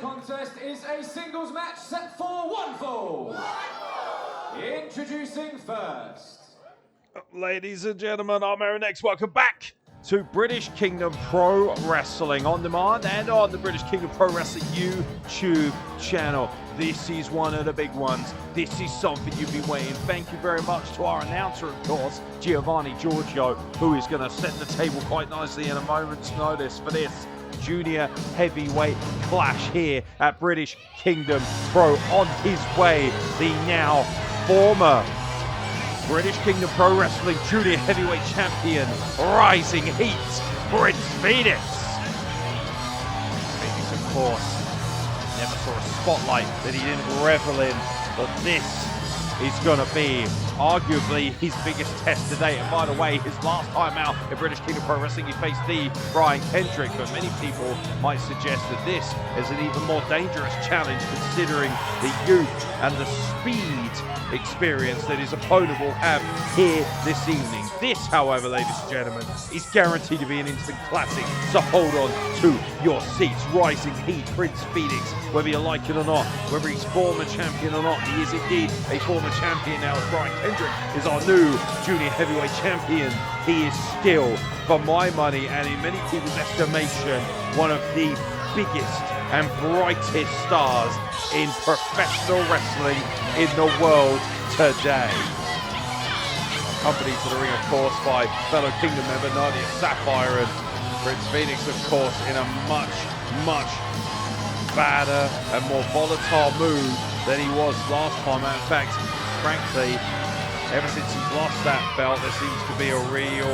contest is a singles match set for one fall. Introducing first. Ladies and gentlemen, I'm Aaron X. Welcome back to British Kingdom Pro Wrestling on demand and on the British Kingdom Pro Wrestling YouTube channel. This is one of the big ones. This is something you've been waiting. Thank you very much to our announcer, of course, Giovanni Giorgio, who is going to set the table quite nicely in a moment's notice for this junior heavyweight clash here at British Kingdom Pro. On his way, the now former British Kingdom Pro Wrestling Junior Heavyweight Champion, Rising Heat, Prince Phoenix. Phoenix, of course, never saw a spotlight that he didn't revel in, but this is going to be arguably his biggest test today. And by the way, his last time out in British Kingdom Pro Wrestling, he faced the Brian Kendrick, but many people might suggest that this is an even more dangerous challenge considering the youth and the speed experience that his opponent will have here this evening. This, however, ladies and gentlemen, is guaranteed to be an instant classic, so hold on to your seats. Rising Heat, Prince Phoenix, whether you like it or not, whether he's former champion or not, he is indeed a former champion now, as Brian Kendrick is our new junior heavyweight champion. He is still, for my money and in many people's estimation, one of the biggest and brightest stars in professional wrestling in the world today. Accompanied to the ring, of course, by fellow Kingdom member Nadia Sapphire, and Prince Phoenix, of course, in a much, much badder and more volatile mood than he was last time. In fact, frankly, ever since he's lost that belt, there seems to be a real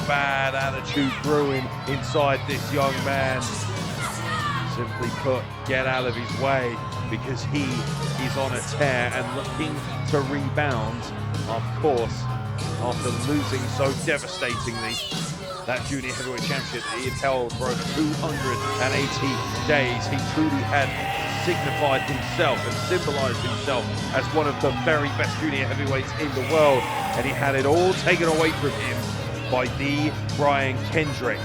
bad attitude brewing inside this young man. Simply put, get out of his way, because he is on a tear and looking to rebound, of course, after losing so devastatingly that junior heavyweight championship that he had held for over 280 days. He truly had signified himself and symbolized himself as one of the very best junior heavyweights in the world, and he had it all taken away from him by the Brian Kendrick.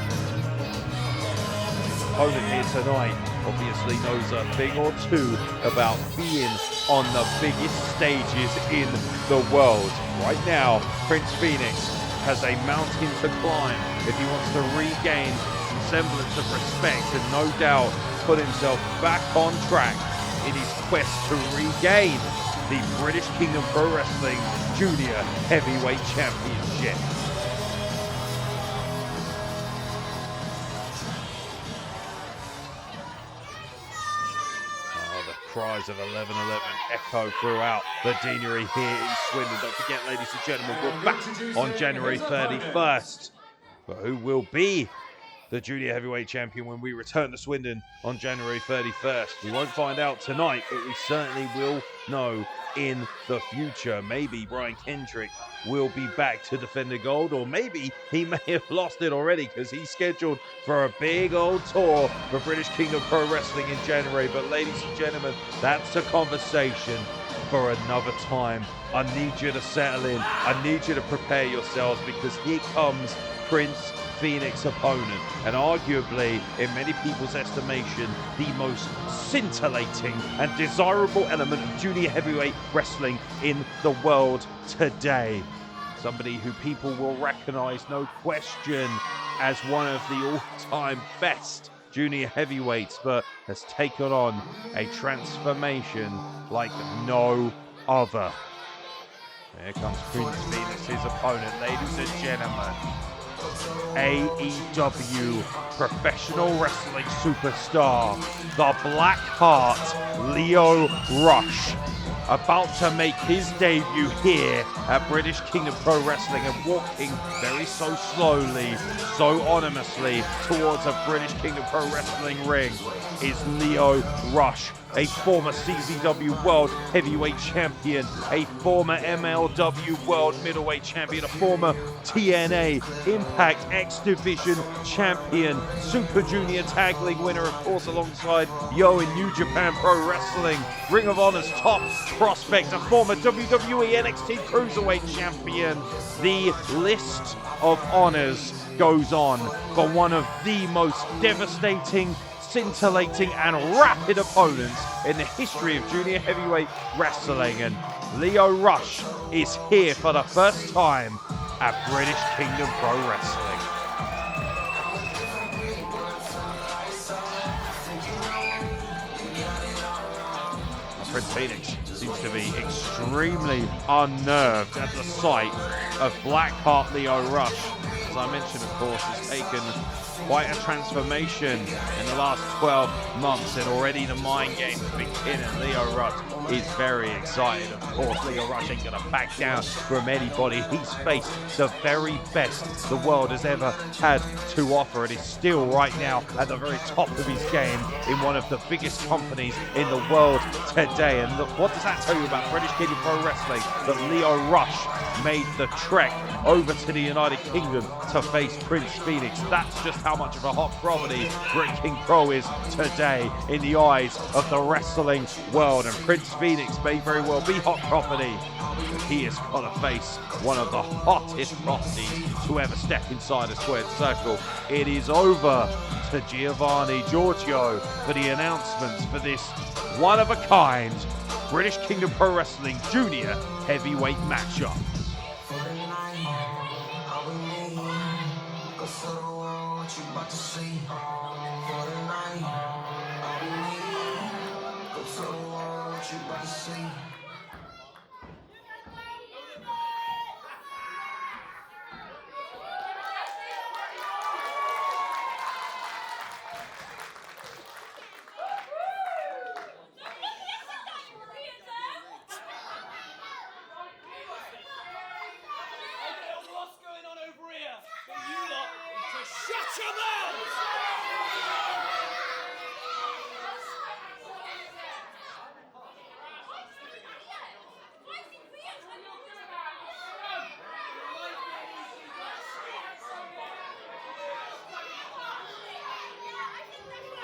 Opponent here tonight obviously knows a thing or two about being on the biggest stages in the world. Right now, Prince Phoenix has a mountain to climb if he wants to regain some semblance of respect and no doubt put himself back on track in his quest to regain the British Kingdom Pro Wrestling Junior Heavyweight Championship. Cries of 11-11 echo throughout the deanery here in Swindon. Don't forget, ladies and gentlemen, we're back on January 31st. But who will be the junior heavyweight champion when we return to Swindon on January 31st? We won't find out tonight, but we certainly will know in the future. Maybe Brian Kendrick will be back to defend the gold, or maybe he may have lost it already because he's scheduled for a big old tour for British Kingdom Pro Wrestling in January. But ladies and gentlemen, that's a conversation for another time. I need you to settle in. I need you to prepare yourselves, because here comes Prince Phoenix opponent, and arguably, in many people's estimation, the most scintillating and desirable element of junior heavyweight wrestling in the world today. Somebody who people will recognize, no question, as one of the all-time best junior heavyweights, but has taken on a transformation like no other. Here comes Prince Phoenix, his opponent, ladies and gentlemen. AEW professional wrestling superstar, the Black Heart, Lio Rush, about to make his debut here at British Kingdom Pro Wrestling, and walking very so slowly, so ominously towards a British Kingdom Pro Wrestling ring is Lio Rush, a former CZW World Heavyweight Champion, a former MLW World Middleweight Champion, a former TNA Impact X Division Champion, Super Junior Tag League winner, of course, alongside Yo in New Japan Pro Wrestling, Ring of Honor's top prospect, a former WWE NXT Cruiserweight Champion. The list of honors goes on for one of the most devastating scintillating and rapid opponents in the history of junior heavyweight wrestling. And Lio Rush is here for the first time at British Kingdom Pro Wrestling. Prince Phoenix seems to be extremely unnerved at the sight of Blackheart Lio Rush. As I mentioned, of course, has taken quite a transformation in the last 12 months, and already the mind games begin, and Lio Rush is very excited. Of course, Lio Rush ain't gonna back down from anybody. He's faced the very best the world has ever had to offer, and is still right now at the very top of his game in one of the biggest companies in the world today. And look, what does that tell you about British Kingdom Pro Wrestling? That Lio Rush made the trek over to the United Kingdom to face Prince Phoenix. That's just how much of a hot property British King Pro is today in the eyes of the wrestling world. And Prince Phoenix may very well be hot property, but he is going to face one of the hottest properties to ever step inside a squared circle. It is over to Giovanni Giorgio for the announcements for this one-of-a-kind British Kingdom Pro Wrestling Junior Heavyweight matchup.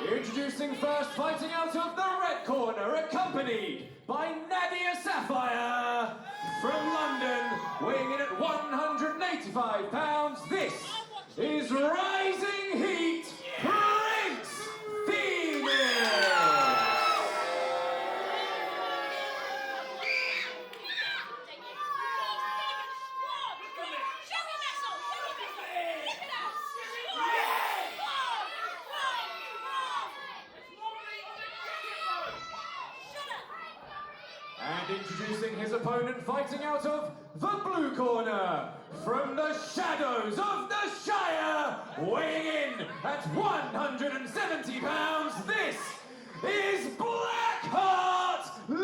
Introducing first, fighting out of the red corner, accompanied by Nadia Sapphire. From London, weighing in at 185 pounds, this is Rising Heat, Prince Phoenix. And introducing his opponent, fighting out of the blue corner, from the shadows of the Shire, weighing in at 170 pounds, this is Blackheart Lio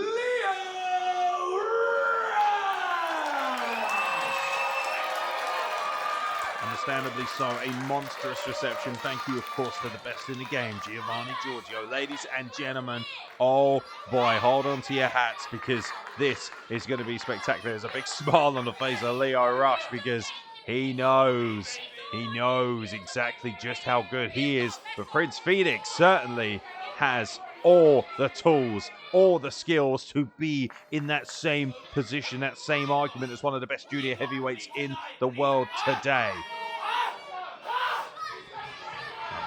Rush! Understandably so, a monstrous reception. Thank you, of course, to the best in the game, Giovanni Giorgio. Ladies and gentlemen, oh boy, hold on to your hats, because this is going to be spectacular. There's a big smile on the face of Lio Rush, because he knows exactly just how good he is. But Prince Phoenix certainly has all the tools, all the skills to be in that same position, that same argument as one of the best junior heavyweights in the world today.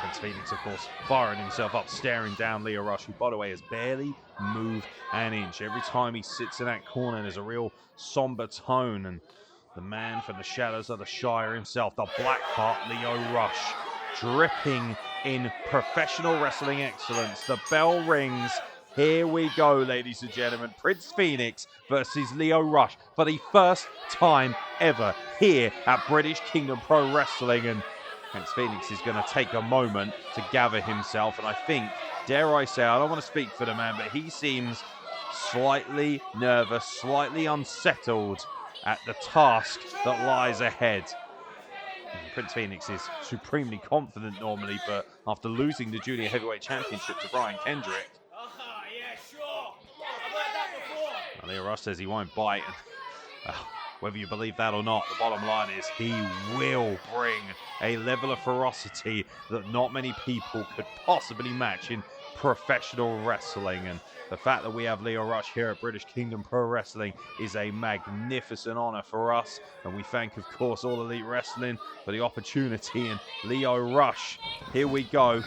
Prince Phoenix, of course, firing himself up, staring down Lio Rush, who, by the way, has barely moved an inch. Every time he sits in that corner, there's a real somber tone. And the man from the shadows of the Shire himself, the Blackheart Lio Rush, dripping in professional wrestling excellence. The bell rings. Here we go, ladies and gentlemen. Prince Phoenix versus Lio Rush for the first time ever here at British Kingdom Pro Wrestling. And Prince Phoenix is going to take a moment to gather himself, and I think, dare I say, I don't want to speak for the man, but he seems slightly nervous, slightly unsettled at the task that lies ahead. And Prince Phoenix is supremely confident normally, but after losing the Junior Heavyweight Championship to Brian Kendrick, Lio Rush says he won't bite. Whether you believe that or not, the bottom line is he will bring a level of ferocity that not many people could possibly match in professional wrestling. And the fact that we have Lio Rush here at British Kingdom Pro Wrestling is a magnificent honor for us. And we thank, of course, All Elite Wrestling for the opportunity. And Lio Rush, here we go.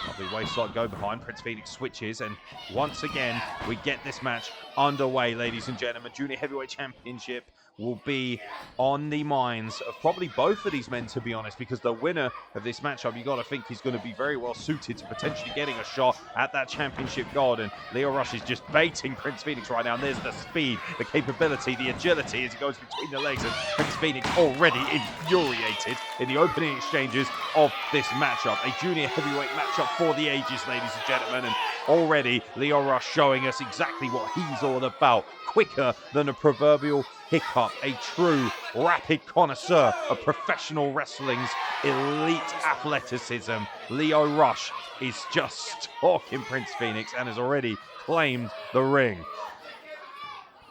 Lovely waistlock go behind. Prince Phoenix switches, and once again, we get this match underway, ladies and gentlemen. Junior Heavyweight Championship will be on the minds of probably both of these men, to be honest, because the winner of this matchup, you got to think he's going to be very well suited to potentially getting a shot at that championship gold. And Lio Rush is just baiting Prince Phoenix right now. And there's the speed, the capability, the agility as he goes between the legs. And Prince Phoenix already infuriated in the opening exchanges of this matchup. A junior heavyweight matchup for the ages, ladies and gentlemen. And already Lio Rush showing us exactly what he's all about. Quicker than a proverbial hiccup, a true rapid connoisseur of professional wrestling's elite athleticism. Lio Rush is just stalking Prince Phoenix and has already claimed the ring.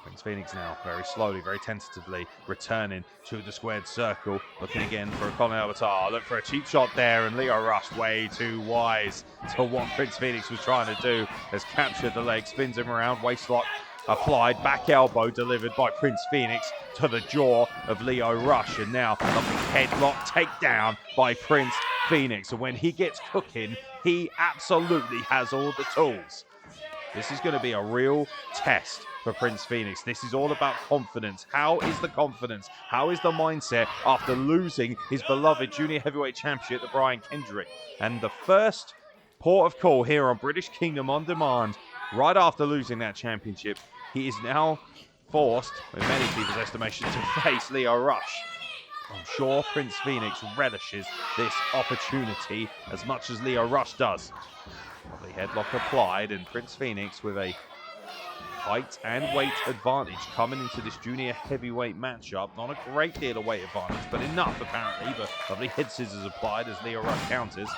Prince Phoenix now very slowly, very tentatively returning to the squared circle, looking again for a Colin Avatar. Look for a cheap shot there, and Lio Rush, way too wise to what Prince Phoenix was trying to do, has captured the leg, spins him around, waistlock applied, back elbow delivered by Prince Phoenix to the jaw of Lio Rush, and now the headlock takedown by Prince Phoenix. And when he gets cooking, he absolutely has all the tools. This is going to be a real test for Prince Phoenix. This is all about confidence. How is the confidence? How is the mindset after losing his beloved Junior Heavyweight Championship to Brian Kendrick? And the first port of call here on British Kingdom On Demand, right after losing that championship, he is now forced, in many people's estimation, to face Lio Rush. I'm sure Prince Phoenix relishes this opportunity as much as Lio Rush does. Lovely headlock applied, and Prince Phoenix with a height and weight advantage coming into this junior heavyweight matchup. Not a great deal of weight advantage, but enough apparently. But lovely head scissors applied as Lio Rush counters.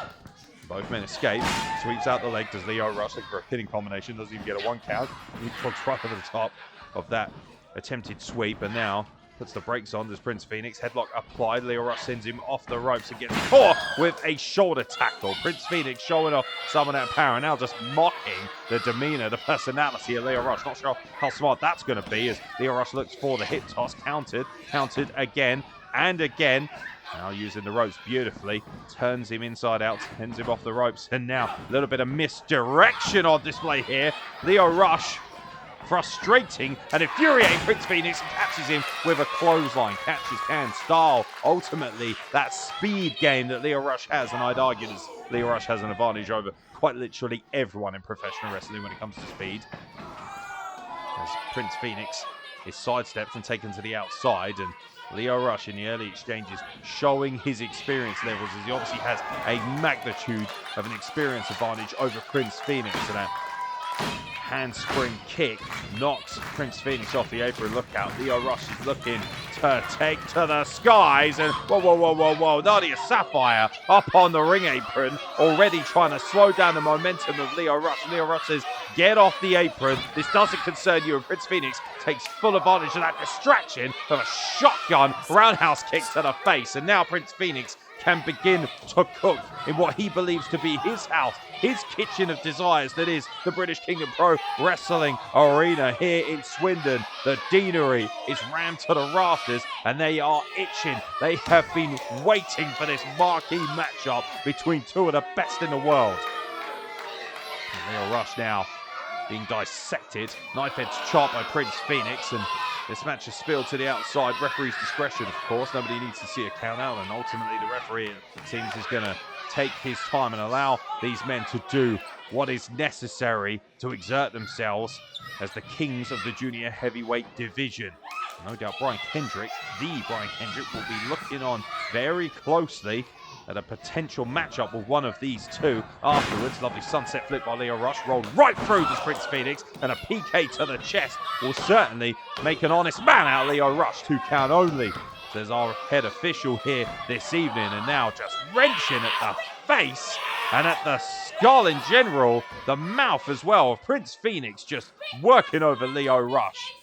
Both men escape, sweeps out the leg, does Lio Rush looking for a pinning combination, doesn't even get a one count. He clocks right over the top of that attempted sweep, and now puts the brakes on. Does Prince Phoenix, headlock applied. Lio Rush sends him off the ropes and gets caught with a shoulder tackle. Prince Phoenix showing off some of that power, now just mocking the demeanor, the personality of Lio Rush. Not sure how smart that's going to be as Lio Rush looks for the hip toss, countered again and again. Now using the ropes beautifully, turns him inside out, sends him off the ropes, and now a little bit of misdirection on display here. Lio Rush frustrating and infuriating Prince Phoenix, catches him with a clothesline, catches can style. Ultimately, that speed game that Lio Rush has, and I'd argue that Lio Rush has an advantage over quite literally everyone in professional wrestling when it comes to speed. As Prince Phoenix is sidestepped and taken to the outside, and Lio Rush in the early exchanges showing his experience levels, as he obviously has a magnitude of an experience advantage over Prince Phoenix. And that handspring kick knocks Prince Phoenix off the apron. Look out, Lio Rush is looking to take to the skies, and whoa, Nadia Sapphire up on the ring apron, already trying to slow down the momentum of Lio Rush. Lio Rush says, get off the apron, this doesn't concern you, and Prince Phoenix takes full advantage of that distraction of a shotgun roundhouse kick to the face, and now Prince Phoenix can begin to cook in what he believes to be his house, his kitchen of desires, that is the British Kingdom Pro Wrestling Arena here in Swindon. The deanery is rammed to the rafters, and they are itching. They have been waiting for this marquee matchup between two of the best in the world. Lio Rush now being dissected, knife edge chop by Prince Phoenix, and this match is spilled to the outside. Referee's discretion, of course. Nobody needs to see a count out, and ultimately the referee, it seems, is going to take his time and allow these men to do what is necessary to exert themselves as the kings of the junior heavyweight division. No doubt the Brian Kendrick, will be looking on very closely at a potential matchup with one of these two afterwards. Lovely sunset flip by Lio Rush, rolled right through this Prince Phoenix, and a PK to the chest will certainly make an honest man out of Lio Rush. 2 count only, says our head official here this evening, and now just wrenching at the face and at the skull in general, the mouth as well of Prince Phoenix, just working over Lio Rush.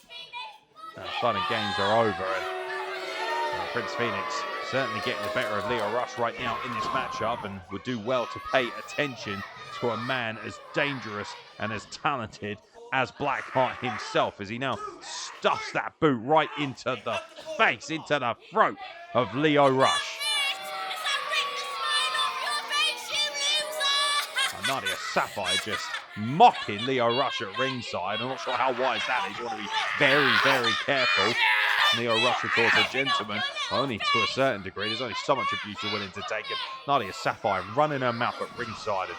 Now, fun and games are over, and Prince Phoenix certainly getting the better of Lio Rush right now in this matchup, and would do well to pay attention to a man as dangerous and as talented as Blackheart himself, as he now stuffs that boot right into the face, into the throat of Lio Rush. Nadia Sapphire just mocking Lio Rush at ringside. I'm not sure how wise that is. You want to be very, very careful. Lio Rush, of course, a gentleman, only to a certain degree. There's only so much abuse you're willing to take. And Nadia Sapphire running her mouth at ringside and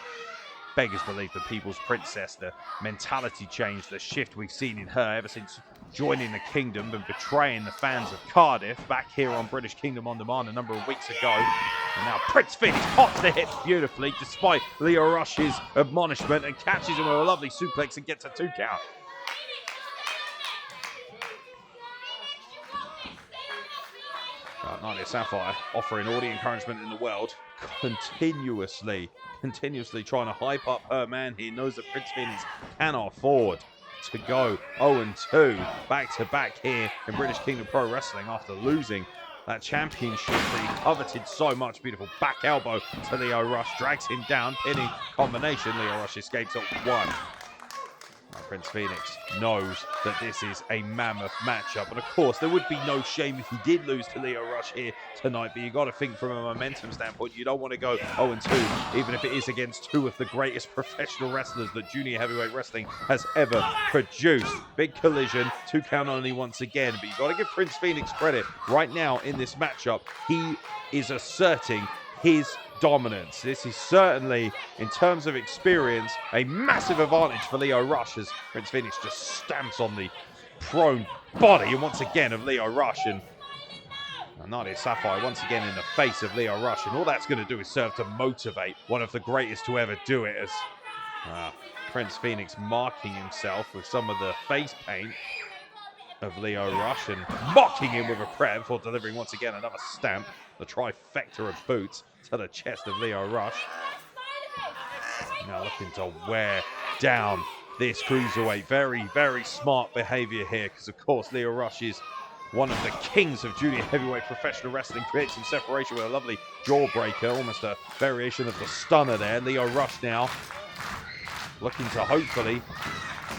beggars believe the people's princess, the mentality change, the shift we've seen in her ever since joining the kingdom and betraying the fans of Cardiff back here on British Kingdom On Demand a number of weeks ago. And now Prince Phoenix pops the hit beautifully despite Lio Rush's admonishment and catches him with a lovely suplex and gets a 2 count. Nadia Sapphire offering all the encouragement in the world, continuously trying to hype up her man. He knows that Prince Phoenix cannot afford to go 0-2 back-to-back here in British Kingdom Pro Wrestling after losing that championship that he coveted so much. Beautiful back elbow to Lio Rush, drags him down, pinning combination. Lio Rush escapes at 1. Prince Phoenix knows that this is a mammoth matchup, and of course there would be no shame if he did lose to Lio Rush here tonight, but you got to think from a momentum standpoint, you don't want to go 0-2 even if it is against 2 of the greatest professional wrestlers that junior heavyweight wrestling has ever produced. Big collision, 2 count only once again, but you got to give Prince Phoenix credit. Right now in this matchup, he is asserting his dominance. This is certainly, in terms of experience, a massive advantage for Lio Rush as Prince Phoenix just stamps on the prone body and once again of Lio Rush, and Nadia Sapphire once again in the face of Lio Rush, and all that's going to do is serve to motivate one of the greatest to ever do it as Prince Phoenix marking himself with some of the face paint of Lio Rush and mocking him with a prayer before delivering once again another stamp, the trifecta of boots to the chest of Lio Rush. Now looking to wear down this cruiserweight. Very, very smart behavior here because, of course, Lio Rush is one of the kings of junior heavyweight professional wrestling. Creates some separation with a lovely jawbreaker, almost a variation of the stunner there. Lio Rush now looking to hopefully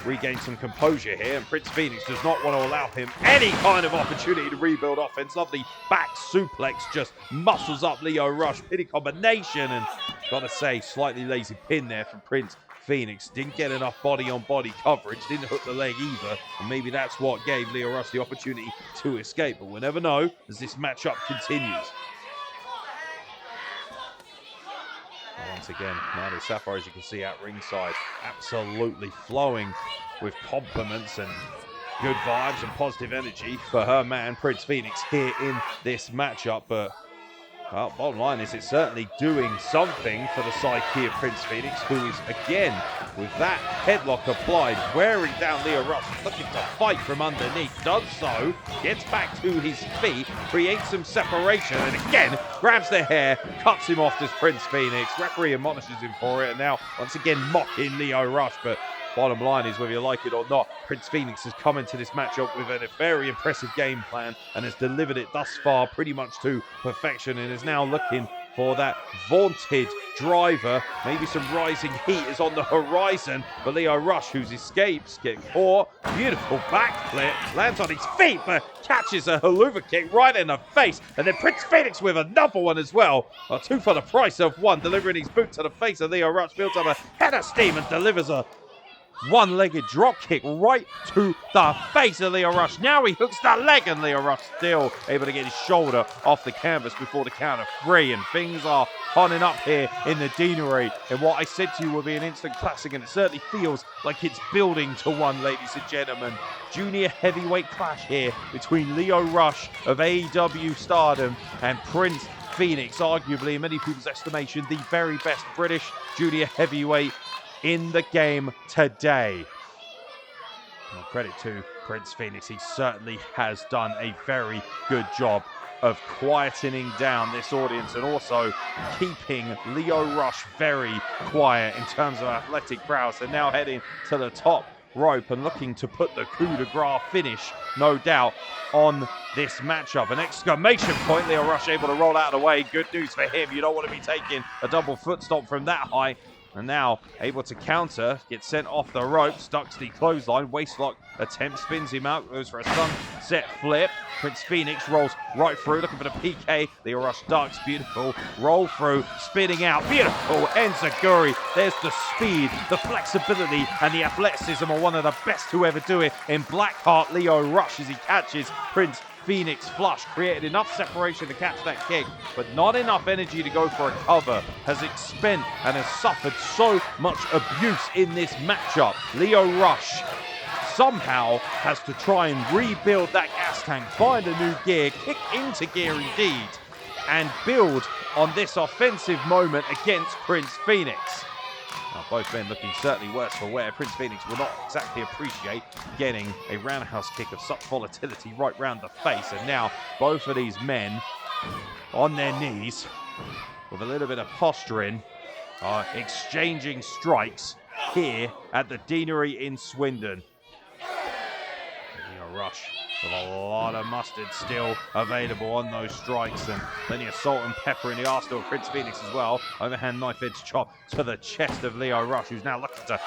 regain some composure here, and Prince Phoenix does not want to allow him any kind of opportunity to rebuild offense. Lovely back suplex just muscles up Lio Rush, pinning combination, and gotta say, slightly lazy pin there from Prince Phoenix. Didn't get enough body on body coverage, didn't hook the leg either, and maybe that's what gave Lio Rush the opportunity to escape, but we'll never know as this matchup continues. Once again, Nadia Sapphire, as you can see at ringside, absolutely flowing with compliments and good vibes and positive energy for her man, Prince Phoenix, here in this matchup. But well, bottom line is it's certainly doing something for the psyche of Prince Phoenix, who is, again, with that headlock applied, wearing down Lio Rush, looking to fight from underneath, does so, gets back to his feet, creates some separation, and again, grabs the hair, cuts him off as Prince Phoenix. Referee admonishes him for it, and now, once again, mocking Lio Rush, but bottom line is, whether you like it or not, Prince Phoenix has come into this matchup with a very impressive game plan and has delivered it thus far pretty much to perfection, and is now looking for that vaunted driver. Maybe some rising heat is on the horizon for Lio Rush, whose escapes, get caught. Beautiful backflip, lands on his feet, but catches a haluva kick right in the face. And then Prince Phoenix with another one as well. 2 for the price of 1, delivering his boot to the face of Lio Rush, builds up a head of steam and delivers a one-legged drop kick right to the face of Lio Rush. Now he hooks that leg, and Lio Rush still able to get his shoulder off the canvas before the count of 3. And things are honing up here in the Deanery in what I said to you will be an instant classic, and it certainly feels like it's building to one, ladies and gentlemen. Junior heavyweight clash here between Lio Rush of AEW Stardom and Prince Phoenix, arguably, in many people's estimation, the very best British junior heavyweight in the game today. Well, credit to Prince Phoenix, he certainly has done a very good job of quietening down this audience and also keeping Lio Rush very quiet in terms of athletic prowess. And now heading to the top rope and looking to put the coup de grace finish, no doubt, on this matchup. An exclamation point, Lio Rush able to roll out of the way. Good news for him. You don't want to be taking a double foot stomp from that high. And now able to counter, gets sent off the ropes, ducks the clothesline, waistlock attempt, spins him out, goes for a sunset flip. Prince Phoenix rolls right through, looking for the PK. Lio Rush ducks, beautiful. Roll through, spinning out, beautiful. Enziguri, there's the speed, the flexibility, and the athleticism of one of the best to ever do it in Blackheart. Lio Rush as he catches Prince Phoenix flush, created enough separation to catch that kick, but not enough energy to go for a cover. Has expended and has suffered so much abuse in this matchup. Lio Rush somehow has to try and rebuild that gas tank, find a new gear, kick into gear indeed, and build on this offensive moment against Prince Phoenix. Now, both men looking certainly worse for wear. Prince Phoenix will not exactly appreciate getting a roundhouse kick of such volatility right round the face. And now both of these men on their knees with a little bit of posturing are exchanging strikes here at the Deanery in Swindon. Lio Rush with a lot of mustard still available on those strikes, and plenty of salt and pepper in the arsenal of Prince Phoenix as well. Overhand knife edge chop to the chest of Lio Rush, who's now looking to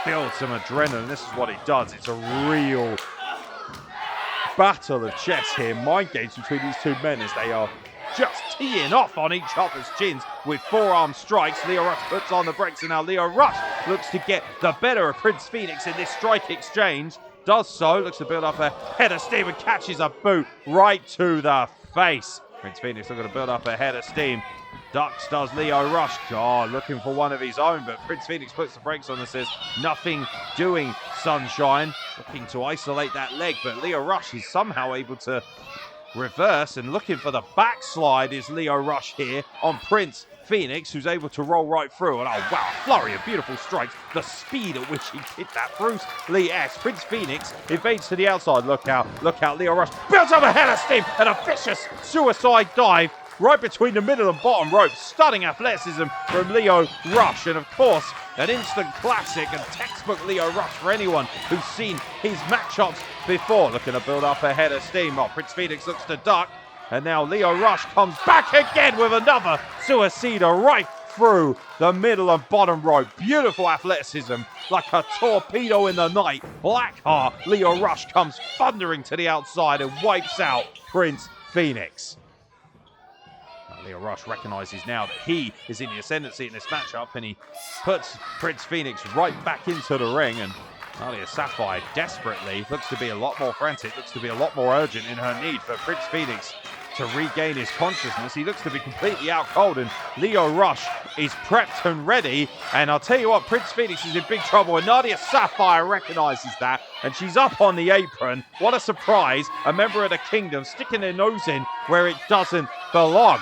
build some adrenaline. This is what he does. It's a real battle of chess here. Mind games between these two men as they are just teeing off on each other's chins with forearm strikes. Lio Rush puts on the brakes, and now Lio Rush looks to get the better of Prince Phoenix in this strike exchange. Does so, looks to build up a head of steam and catches a boot right to the face. Prince Phoenix looking to build up a head of steam. Ducks does Lio Rush. Oh, looking for one of his own, but Prince Phoenix puts the brakes on and says, nothing doing, sunshine. Looking to isolate that leg, but Lio Rush is somehow able to reverse, and looking for the backslide is Lio Rush here on Prince Phoenix, who's able to roll right through. And oh wow, flurry of beautiful strikes. The speed at which he hit that Bruce Lee S. Prince Phoenix evades to the outside. Look out, Lio Rush builds up a head of steam and a vicious suicide dive right between the middle and bottom rope. Stunning athleticism from Lio Rush, and of course an instant classic and textbook Lio Rush for anyone who's seen his matchups before. Looking to build up a head of steam. Oh, Prince Phoenix looks to duck, and now Lio Rush comes back again with another suicida right through the middle and bottom rope. Beautiful athleticism, like a torpedo in the night. Blackheart, Lio Rush comes thundering to the outside and wipes out Prince Phoenix. Lio Rush recognises now that he is in the ascendancy in this matchup, and he puts Prince Phoenix right back into the ring. And Nadia Sapphire desperately looks to be a lot more frantic, looks to be a lot more urgent in her need for Prince Phoenix to regain his consciousness. He looks to be completely out cold, and Lio Rush is prepped and ready. And I'll tell you what, Prince Phoenix is in big trouble, and Nadia Sapphire recognises that, and she's up on the apron. What a surprise, a member of the kingdom sticking their nose in where it doesn't belong.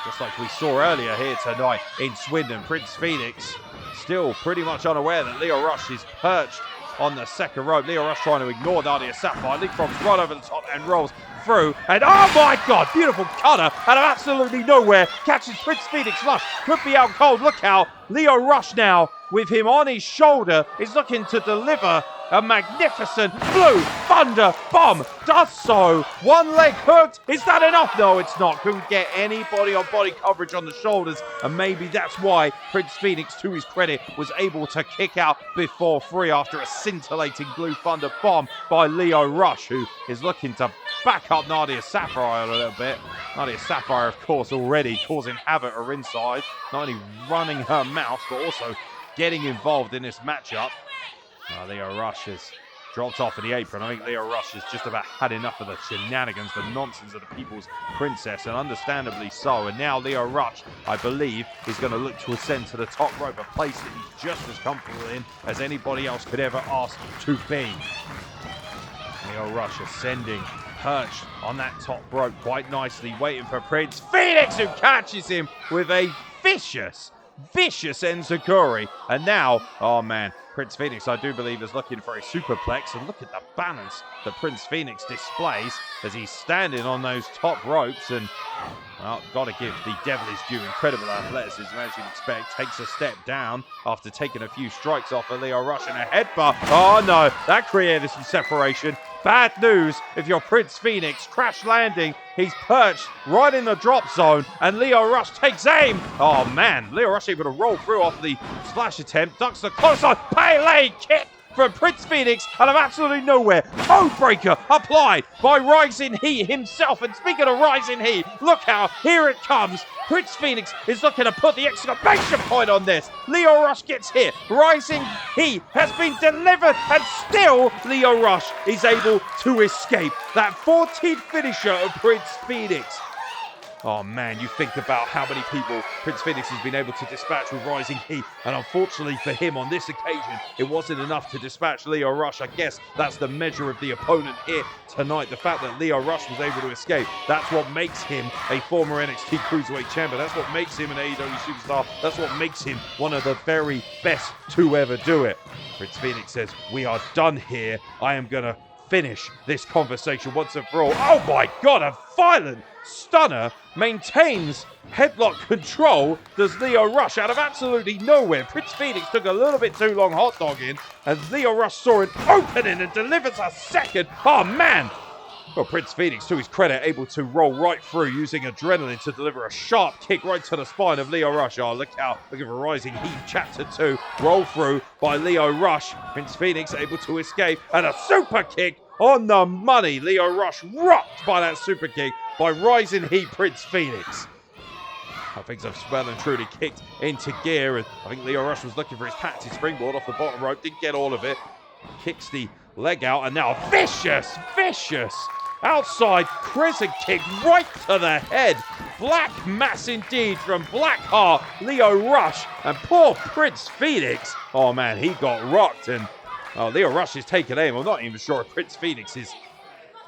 Just like we saw earlier here tonight in Swindon. Prince Phoenix still pretty much unaware that Lio Rush is perched on the second rope. Lio Rush trying to ignore Nadia Sapphire. Leapfrogs right over the top and rolls through. And oh my God, beautiful cutter out of absolutely nowhere. Catches Prince Phoenix flush. Could be out cold. Look out. Lio Rush now with him on his shoulder is looking to deliver a magnificent blue thunder bomb. Does so. One leg hooked. Is that enough? No, it's not. Couldn't get anybody on body coverage on the shoulders. And maybe that's why Prince Phoenix, to his credit, was able to kick out before three after a scintillating blue thunder bomb by Lio Rush, who is looking to back up Nadia Sapphire a little bit. Nadia Sapphire, of course, already causing havoc her inside. Not only running her mouth, but also getting involved in this matchup. Lio Rush has dropped off of the apron. I think Lio Rush has just about had enough of the shenanigans, the nonsense of the people's princess, and understandably so. And now Lio Rush, I believe, is going to look to ascend to the top rope, a place that he's just as comfortable in as anybody else could ever ask to be. Lio Rush ascending, perched on that top rope quite nicely, waiting for Prince Phoenix, who catches him with a vicious enziguri. And now, oh man, Prince Phoenix, I do believe, is looking for a superplex. And look at the balance that Prince Phoenix displays as he's standing on those top ropes. And, well, got to give the devil his due. Incredible athleticism, as you'd expect. Takes a step down after taking a few strikes off of Lio Rush and a headbutt. Oh no, that created some separation. Bad news if you're Prince Phoenix. Crash landing. He's perched right in the drop zone, and Lio Rush takes aim. Oh man, Lio Rush able to roll through off the splash attempt. Ducks the close on. Pele kick from Prince Phoenix out of absolutely nowhere. Codebreaker applied by Rising Heat himself. And speaking of Rising Heat, look out, here it comes. Prince Phoenix is looking to put the exclamation point on this. Lio Rush gets hit. Rising Heat has been delivered, and still Lio Rush is able to escape. That 14th finisher of Prince Phoenix. Oh man, you think about how many people Prince Phoenix has been able to dispatch with Rising Heat, and unfortunately for him on this occasion, it wasn't enough to dispatch Lio Rush. I guess that's the measure of the opponent here tonight. The fact that Lio Rush was able to escape, that's what makes him a former NXT Cruiserweight Champion. That's what makes him an AEW superstar. That's what makes him one of the very best to ever do it. Prince Phoenix says, we are done here. I am going to finish this conversation once and for all. Oh my God, a violent stunner, maintains headlock control. Does Lio Rush out of absolutely nowhere. Prince Phoenix took a little bit too long hot dogging, and Lio Rush saw an opening and delivers a second. Oh man. Well, Prince Phoenix, to his credit, able to roll right through using adrenaline to deliver a sharp kick right to the spine of Lio Rush. Oh, look out. Looking for Rising Heat Chapter 2. Roll through by Lio Rush. Prince Phoenix able to escape, and a super kick on the money. Lio Rush rocked by that super kick by Rising Heat Prince Phoenix. Things have well and truly kicked into gear, and I think Lio Rush was looking for his patented springboard off the bottom rope. Didn't get all of it. Kicks the leg out, and now a vicious outside crescent kick right to the head. Black mass indeed from Blackheart, Lio Rush, and poor Prince Phoenix. Oh man, he got rocked, and Lio Rush is taking aim. I'm not even sure if Prince Phoenix is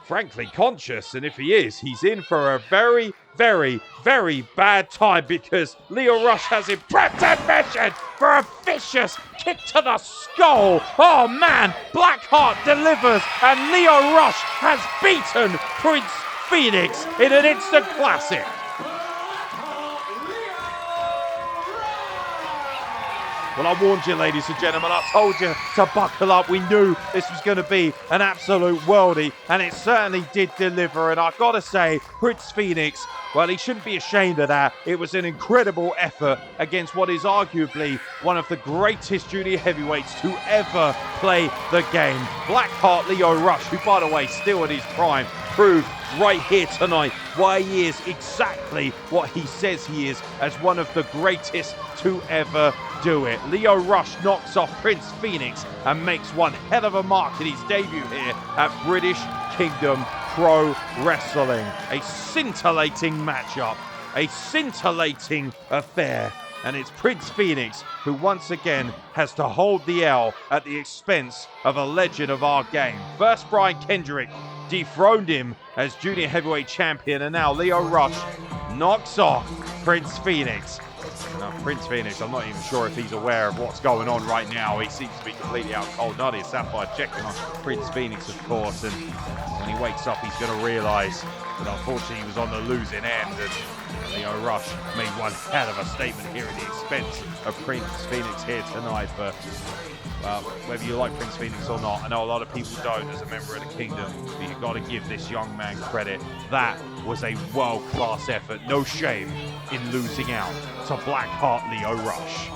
frankly conscious, and if he is, he's in for a very, very, very bad time, because Lio Rush has him prepped and measured for a vicious kick to the skull. Oh man, Blackheart delivers, and Lio Rush has beaten Prince Phoenix in an instant classic. Well, I warned you, ladies and gentlemen. I told you to buckle up. We knew this was going to be an absolute worldie, and it certainly did deliver. And I've got to say, Prince Phoenix, well, he shouldn't be ashamed of that. It was an incredible effort against what is arguably one of the greatest junior heavyweights to ever play the game. Blackheart Lio Rush, who, by the way, still in his prime, proved right here tonight why he is exactly what he says he is, as one of the greatest to ever do it. Lio Rush knocks off Prince Phoenix and makes one hell of a mark in his debut here at British Kingdom Pro Wrestling. A scintillating matchup, a scintillating affair, and it's Prince Phoenix who once again has to hold the L at the expense of a legend of our game. First, Brian Kendrick dethroned him as junior heavyweight champion, and now Lio Rush knocks off Prince Phoenix. Now, Prince Phoenix, I'm not even sure if he's aware of what's going on right now. He seems to be completely out cold. Nadia Sapphire checking on Prince Phoenix, of course, and when he wakes up, he's going to realise that unfortunately he was on the losing end, and Lio Rush made one hell of a statement here at the expense of Prince Phoenix here tonight. But whether you like Prince Phoenix or not, I know a lot of people don't as a member of the Kingdom, but you've got to give this young man credit. That was a world-class effort. No shame in losing out to Blackheart Lio Rush.